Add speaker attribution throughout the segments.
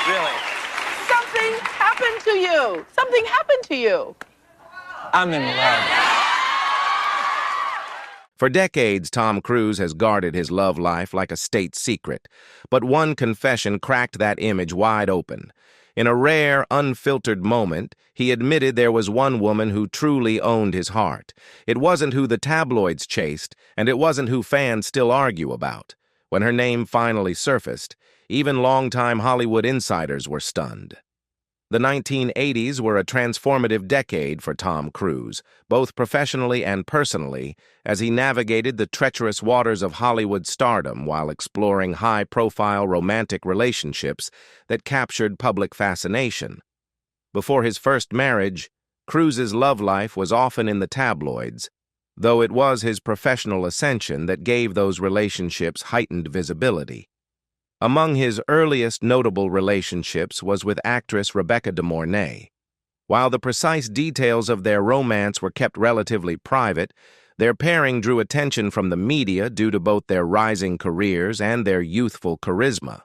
Speaker 1: Really?
Speaker 2: Something happened to you. Something happened to you.
Speaker 1: I'm in love.
Speaker 3: For decades, Tom Cruise has guarded his love life like a state secret, but one confession cracked that image wide open. In a rare, unfiltered moment, he admitted there was one woman who truly owned his heart. It wasn't who the tabloids chased, and it wasn't who fans still argue about. When her name finally surfaced, even longtime Hollywood insiders were stunned. The 1980s were a transformative decade for Tom Cruise, both professionally and personally, as he navigated the treacherous waters of Hollywood stardom while exploring high-profile romantic relationships that captured public fascination. Before his first marriage, Cruise's love life was often in the tabloids, though it was his professional ascension that gave those relationships heightened visibility. Among his earliest notable relationships was with actress Rebecca De Mornay. While the precise details of their romance were kept relatively private, their pairing drew attention from the media due to both their rising careers and their youthful charisma.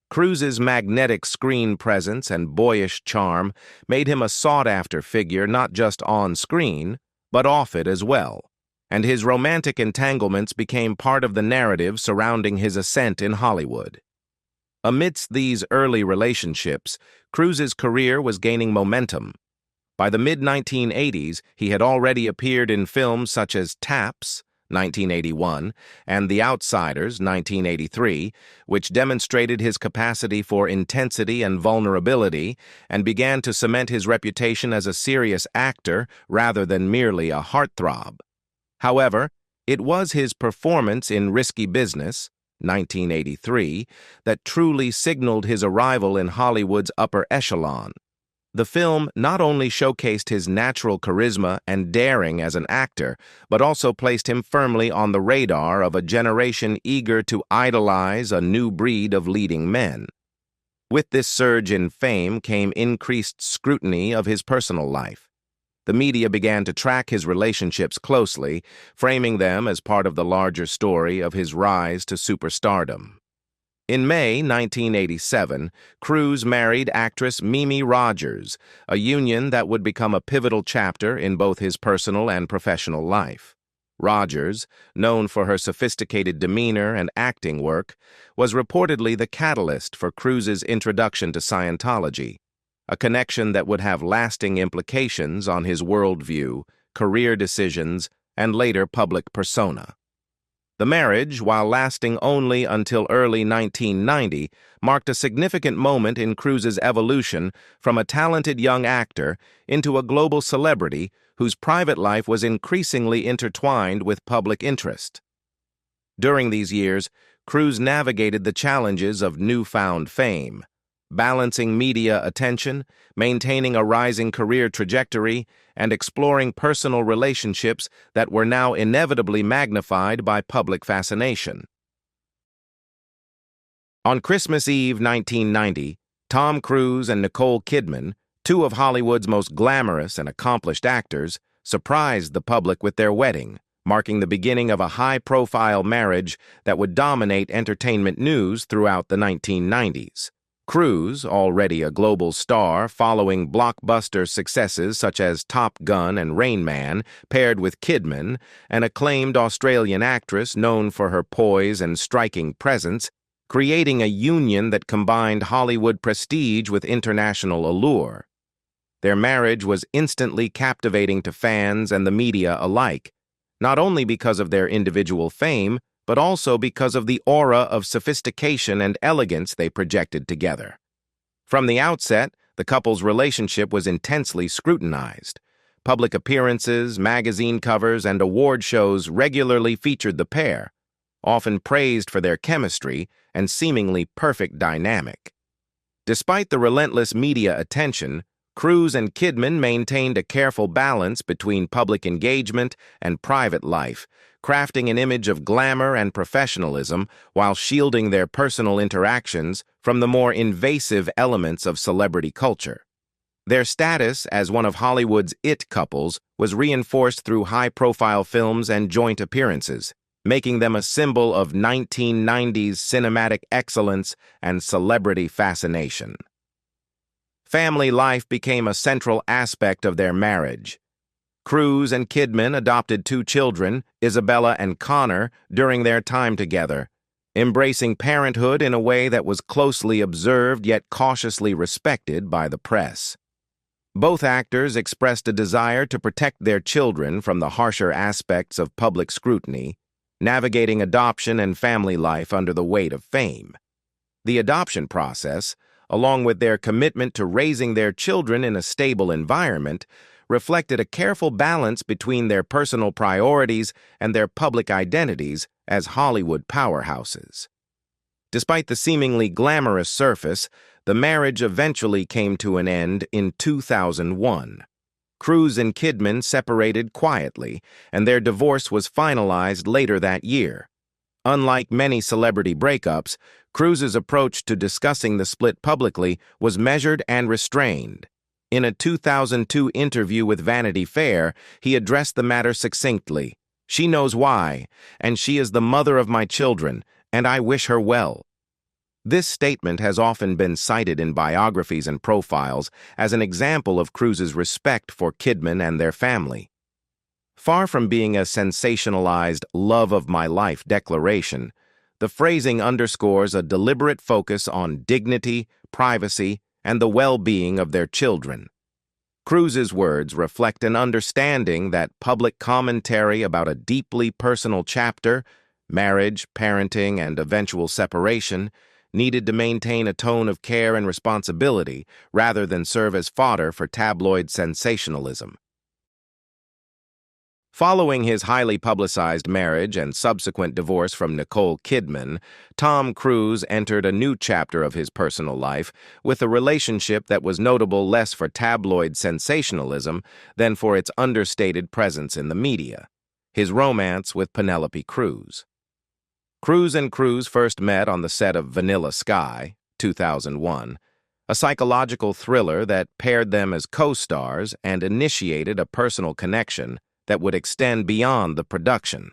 Speaker 3: Cruise's magnetic screen presence and boyish charm made him a sought-after figure not just on screen, but off it as well, and his romantic entanglements became part of the narrative surrounding his ascent in Hollywood. Amidst these early relationships, Cruise's career was gaining momentum. By the mid-1980s, he had already appeared in films such as Taps, 1981, and The Outsiders, 1983, which demonstrated his capacity for intensity and vulnerability and began to cement his reputation as a serious actor rather than merely a heartthrob. However, it was his performance in Risky Business, 1983, that truly signaled his arrival in Hollywood's upper echelon. The film not only showcased his natural charisma and daring as an actor, but also placed him firmly on the radar of a generation eager to idolize a new breed of leading men. With this surge in fame came increased scrutiny of his personal life. The media began to track his relationships closely, framing them as part of the larger story of his rise to superstardom. In May 1987, Cruise married actress Mimi Rogers, a union that would become a pivotal chapter in both his personal and professional life. Rogers, known for her sophisticated demeanor and acting work, was reportedly the catalyst for Cruise's introduction to Scientology, a connection that would have lasting implications on his worldview, career decisions, and later public persona. The marriage, while lasting only until early 1990, marked a significant moment in Cruise's evolution from a talented young actor into a global celebrity whose private life was increasingly intertwined with public interest. During these years, Cruise navigated the challenges of newfound fame, balancing media attention, maintaining a rising career trajectory, and exploring personal relationships that were now inevitably magnified by public fascination. On Christmas Eve 1990, Tom Cruise and Nicole Kidman, two of Hollywood's most glamorous and accomplished actors, surprised the public with their wedding, marking the beginning of a high-profile marriage that would dominate entertainment news throughout the 1990s. Cruise, already a global star following blockbuster successes such as Top Gun and Rain Man, paired with Kidman, an acclaimed Australian actress known for her poise and striking presence, creating a union that combined Hollywood prestige with international allure. Their marriage was instantly captivating to fans and the media alike, not only because of their individual fame, but also because of the aura of sophistication and elegance they projected together. From the outset, the couple's relationship was intensely scrutinized. Public appearances, magazine covers, and award shows regularly featured the pair, often praised for their chemistry and seemingly perfect dynamic. Despite the relentless media attention, Cruise and Kidman maintained a careful balance between public engagement and private life, crafting an image of glamour and professionalism while shielding their personal interactions from the more invasive elements of celebrity culture. Their status as one of Hollywood's it couples was reinforced through high-profile films and joint appearances. making them a symbol of 1990s cinematic excellence and celebrity fascination. Family life became a central aspect of their marriage. Cruise and Kidman adopted 2 children, Isabella and Connor, during their time together, embracing parenthood in a way that was closely observed yet cautiously respected by the press. Both actors expressed a desire to protect their children from the harsher aspects of public scrutiny, navigating adoption and family life under the weight of fame. The adoption process, along with their commitment to raising their children in a stable environment, reflected a careful balance between their personal priorities and their public identities as Hollywood powerhouses. Despite the seemingly glamorous surface, the marriage eventually came to an end in 2001. Cruise and Kidman separated quietly, and their divorce was finalized later that year. Unlike many celebrity breakups, Cruise's approach to discussing the split publicly was measured and restrained. In a 2002 interview with Vanity Fair, he addressed the matter succinctly. "She knows why, and she is the mother of my children, and I wish her well." This statement has often been cited in biographies and profiles as an example of Cruise's respect for Kidman and their family. Far from being a sensationalized love of my life declaration, the phrasing underscores a deliberate focus on dignity, privacy, and the well-being of their children. Cruise's words reflect an understanding that public commentary about a deeply personal chapter, marriage, parenting, and eventual separation, needed to maintain a tone of care and responsibility rather than serve as fodder for tabloid sensationalism. Following his highly publicized marriage and subsequent divorce from Nicole Kidman, Tom Cruise entered a new chapter of his personal life with a relationship that was notable less for tabloid sensationalism than for its understated presence in the media: his romance with Penelope Cruz. Cruise and Cruz first met on the set of Vanilla Sky, 2001, a psychological thriller that paired them as co-stars and initiated a personal connection that would extend beyond the production.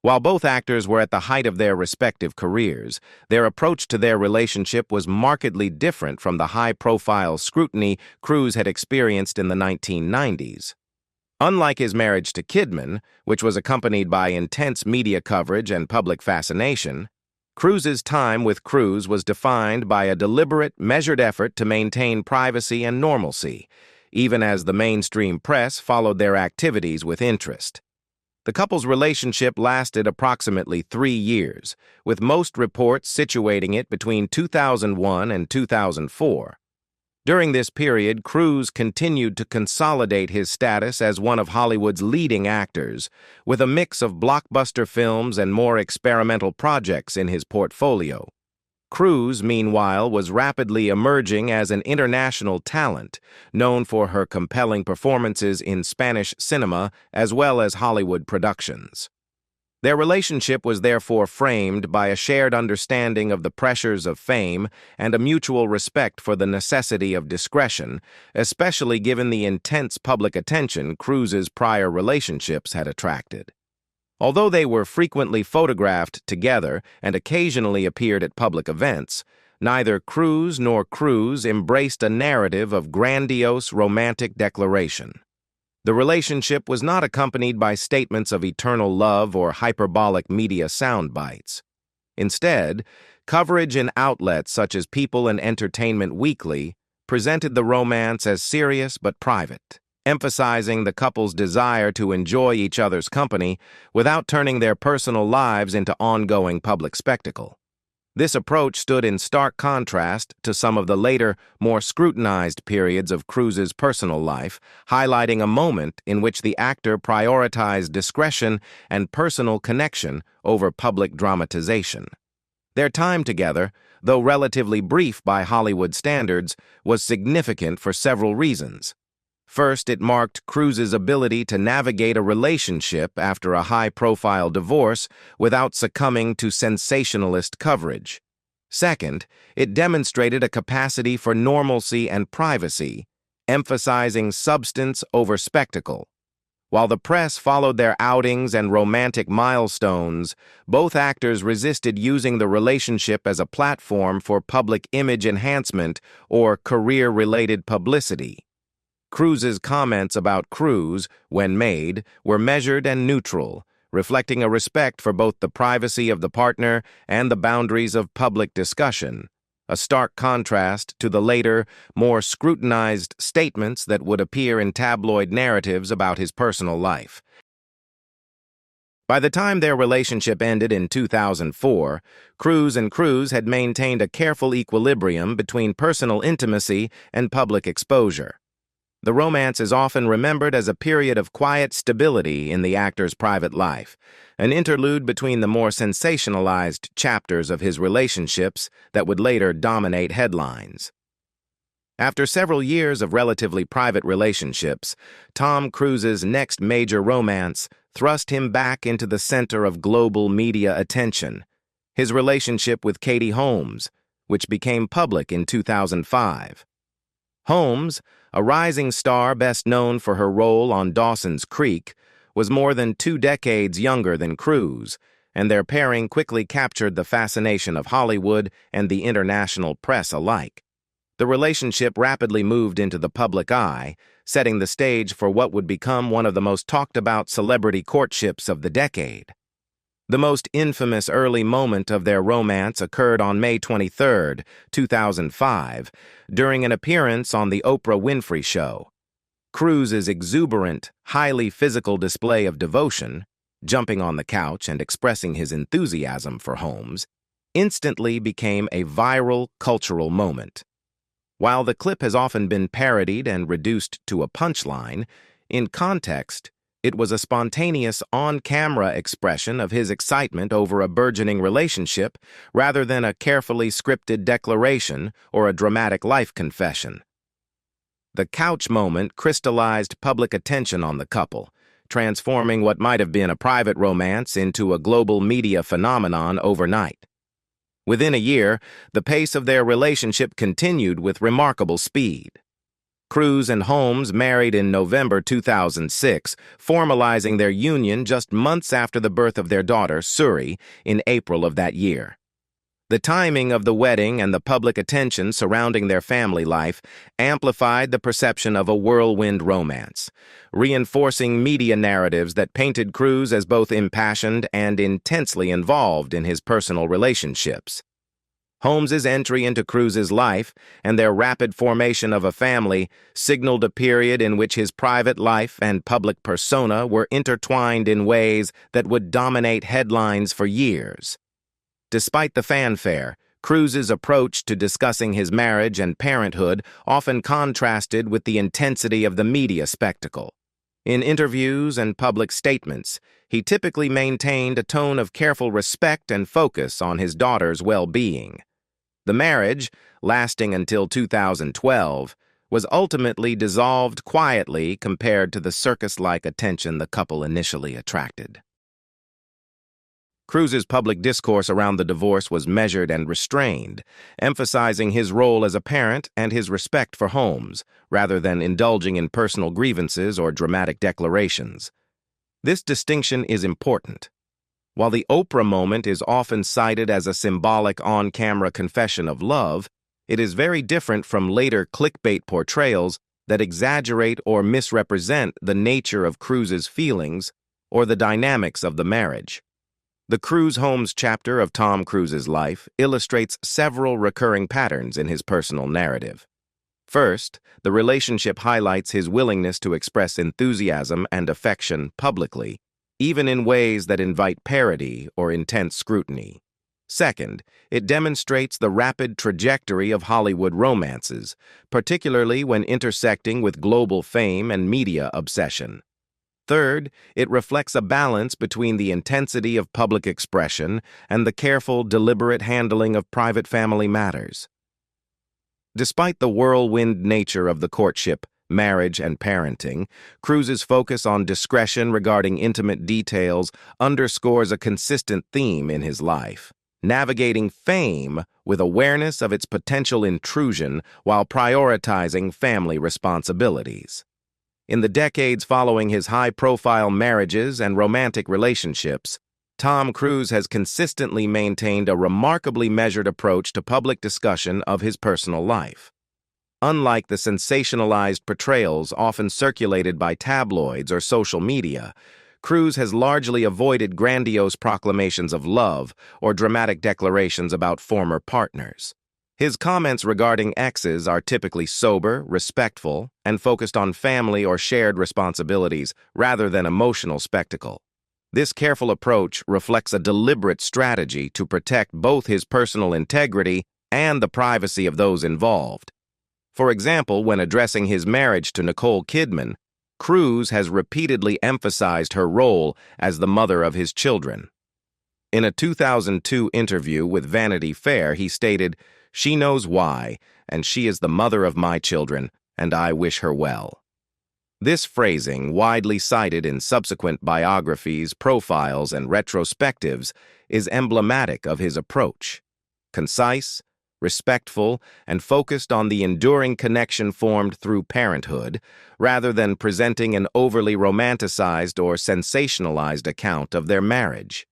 Speaker 3: While both actors were at the height of their respective careers, their approach to their relationship was markedly different from the high-profile scrutiny Cruise had experienced in the 1990s. Unlike his marriage to Kidman, which was accompanied by intense media coverage and public fascination, Cruise's time with Cruz was defined by a deliberate, measured effort to maintain privacy and normalcy, even as the mainstream press followed their activities with interest. The couple's relationship lasted approximately 3 years, with most reports situating it between 2001 and 2004. During this period, Cruise continued to consolidate his status as one of Hollywood's leading actors, with a mix of blockbuster films and more experimental projects in his portfolio. Cruz, meanwhile, was rapidly emerging as an international talent, known for her compelling performances in Spanish cinema as well as Hollywood productions. Their relationship was therefore framed by a shared understanding of the pressures of fame and a mutual respect for the necessity of discretion, especially given the intense public attention Cruz's prior relationships had attracted. Although they were frequently photographed together and occasionally appeared at public events, neither Cruz nor Cruz embraced a narrative of grandiose romantic declaration. The relationship was not accompanied by statements of eternal love or hyperbolic media sound bites. Instead, coverage in outlets such as People and Entertainment Weekly presented the romance as serious but private, emphasizing the couple's desire to enjoy each other's company without turning their personal lives into ongoing public spectacle. This approach stood in stark contrast to some of the later, more scrutinized periods of Cruz's personal life, highlighting a moment in which the actor prioritized discretion and personal connection over public dramatization. Their time together, though relatively brief by Hollywood standards, was significant for several reasons. First, it marked Cruz's ability to navigate a relationship after a high-profile divorce without succumbing to sensationalist coverage. Second, it demonstrated a capacity for normalcy and privacy, emphasizing substance over spectacle. While the press followed their outings and romantic milestones, both actors resisted using the relationship as a platform for public image enhancement or career-related publicity. Cruz's comments about Cruz, when made, were measured and neutral, reflecting a respect for both the privacy of the partner and the boundaries of public discussion, a stark contrast to the later, more scrutinized statements that would appear in tabloid narratives about his personal life. By the time their relationship ended in 2004, Cruz and Cruz had maintained a careful equilibrium between personal intimacy and public exposure. The romance is often remembered as a period of quiet stability in the actor's private life, an interlude between the more sensationalized chapters of his relationships that would later dominate headlines. After several years of relatively private relationships, Tom Cruise's next major romance thrust him back into the center of global media attention, his relationship with Katie Holmes, which became public in 2005. Holmes, a rising star best known for her role on Dawson's Creek, was more than 2 decades younger than Cruise, and their pairing quickly captured the fascination of Hollywood and the international press alike. The relationship rapidly moved into the public eye, setting the stage for what would become one of the most talked-about celebrity courtships of the decade. The most infamous early moment of their romance occurred on May 23, 2005, during an appearance on The Oprah Winfrey Show. Cruise's exuberant, highly physical display of devotion, jumping on the couch and expressing his enthusiasm for Holmes, instantly became a viral cultural moment. While the clip has often been parodied and reduced to a punchline, in context, it was a spontaneous on-camera expression of his excitement over a burgeoning relationship rather than a carefully scripted declaration or a dramatic life confession. The couch moment crystallized public attention on the couple, transforming what might have been a private romance into a global media phenomenon overnight. Within a year, the pace of their relationship continued with remarkable speed. Cruz and Holmes married in November 2006, formalizing their union just months after the birth of their daughter, Suri, in April of that year. The timing of the wedding and the public attention surrounding their family life amplified the perception of a whirlwind romance, reinforcing media narratives that painted Cruz as both impassioned and intensely involved in his personal relationships. Holmes's entry into Cruz's life and their rapid formation of a family signaled a period in which his private life and public persona were intertwined in ways that would dominate headlines for years. Despite the fanfare, Cruz's approach to discussing his marriage and parenthood often contrasted with the intensity of the media spectacle. In interviews and public statements, he typically maintained a tone of careful respect and focus on his daughter's well-being. The marriage, lasting until 2012, was ultimately dissolved quietly compared to the circus-like attention the couple initially attracted. Cruz's public discourse around the divorce was measured and restrained, emphasizing his role as a parent and his respect for Holmes, rather than indulging in personal grievances or dramatic declarations. This distinction is important. While the Oprah moment is often cited as a symbolic on-camera confession of love, it is very different from later clickbait portrayals that exaggerate or misrepresent the nature of Cruz's feelings or the dynamics of the marriage. The Cruz-Holmes chapter of Tom Cruise's life illustrates several recurring patterns in his personal narrative. First, the relationship highlights his willingness to express enthusiasm and affection publicly, even in ways that invite parody or intense scrutiny. Second, it demonstrates the rapid trajectory of Hollywood romances, particularly when intersecting with global fame and media obsession. Third, it reflects a balance between the intensity of public expression and the careful, deliberate handling of private family matters. Despite the whirlwind nature of the courtship, marriage, and parenting, Cruz's focus on discretion regarding intimate details underscores a consistent theme in his life, navigating fame with awareness of its potential intrusion while prioritizing family responsibilities. In the decades following his high-profile marriages and romantic relationships, Tom Cruise has consistently maintained a remarkably measured approach to public discussion of his personal life. Unlike the sensationalized portrayals often circulated by tabloids or social media, Cruise has largely avoided grandiose proclamations of love or dramatic declarations about former partners. His comments regarding exes are typically sober, respectful, and focused on family or shared responsibilities rather than emotional spectacle. This careful approach reflects a deliberate strategy to protect both his personal integrity and the privacy of those involved. For example, when addressing his marriage to Nicole Kidman, Cruise has repeatedly emphasized her role as the mother of his children. In a 2002 interview with Vanity Fair, he stated, "She knows why, and she is the mother of my children, and I wish her well." This phrasing, widely cited in subsequent biographies, profiles, and retrospectives, is emblematic of his approach. Concise, respectful, and focused on the enduring connection formed through parenthood, rather than presenting an overly romanticized or sensationalized account of their marriage.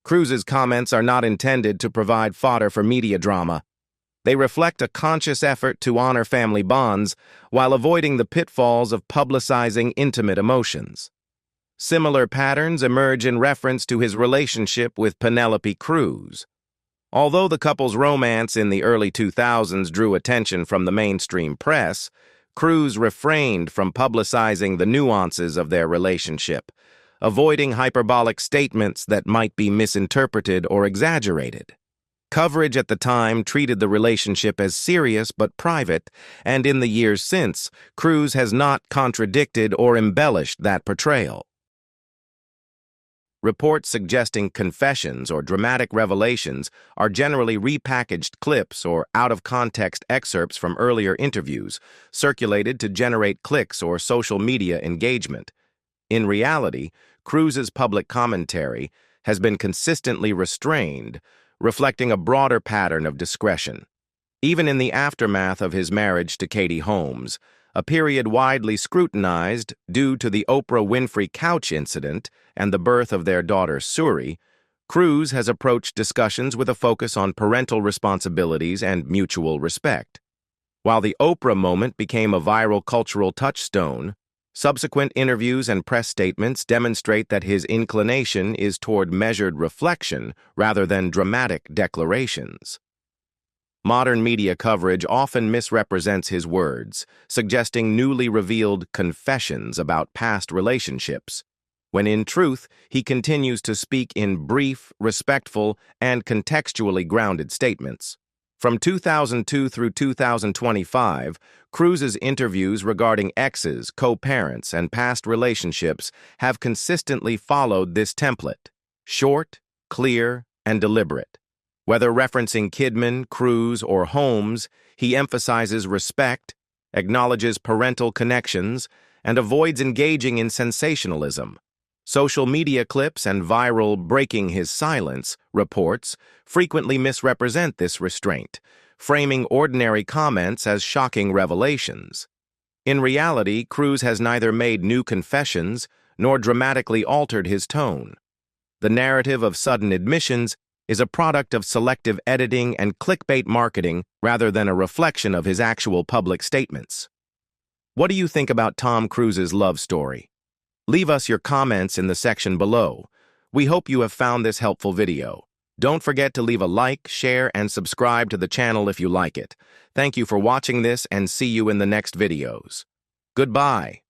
Speaker 3: Cruise's comments are not intended to provide fodder for media drama. They reflect a conscious effort to honor family bonds while avoiding the pitfalls of publicizing intimate emotions. Similar patterns emerge in reference to his relationship with Penelope Cruz. Although the couple's romance in the early 2000s drew attention from the mainstream press, Cruise refrained from publicizing the nuances of their relationship, avoiding hyperbolic statements that might be misinterpreted or exaggerated. Coverage at the time treated the relationship as serious but private, and in the years since, Cruise has not contradicted or embellished that portrayal. Reports suggesting confessions or dramatic revelations are generally repackaged clips or out-of-context excerpts from earlier interviews, circulated to generate clicks or social media engagement. In reality, Cruise's public commentary has been consistently restrained, reflecting a broader pattern of discretion. Even in the aftermath of his marriage to Katie Holmes, a period widely scrutinized due to the Oprah Winfrey couch incident and the birth of their daughter Suri, Cruise has approached discussions with a focus on parental responsibilities and mutual respect. While the Oprah moment became a viral cultural touchstone, subsequent interviews and press statements demonstrate that his inclination is toward measured reflection rather than dramatic declarations. Modern media coverage often misrepresents his words, suggesting newly revealed confessions about past relationships, when in truth he continues to speak in brief, respectful, and contextually grounded statements. From 2002 through 2025, Cruise's interviews regarding exes, co-parents, and past relationships have consistently followed this template: short, clear, and deliberate. Whether referencing Kidman, Cruise, or Holmes, he emphasizes respect, acknowledges parental connections, and avoids engaging in sensationalism. Social media clips and viral "breaking his silence" reports frequently misrepresent this restraint, framing ordinary comments as shocking revelations. In reality, Cruise has neither made new confessions nor dramatically altered his tone. The narrative of sudden admissions is a product of selective editing and clickbait marketing rather than a reflection of his actual public statements. What do you think about Tom Cruise's love story? Leave us your comments in the section below. We hope you have found this helpful video. Don't forget to leave a like, share, and subscribe to the channel if you like it. Thank you for watching this, and see you in the next videos. Goodbye.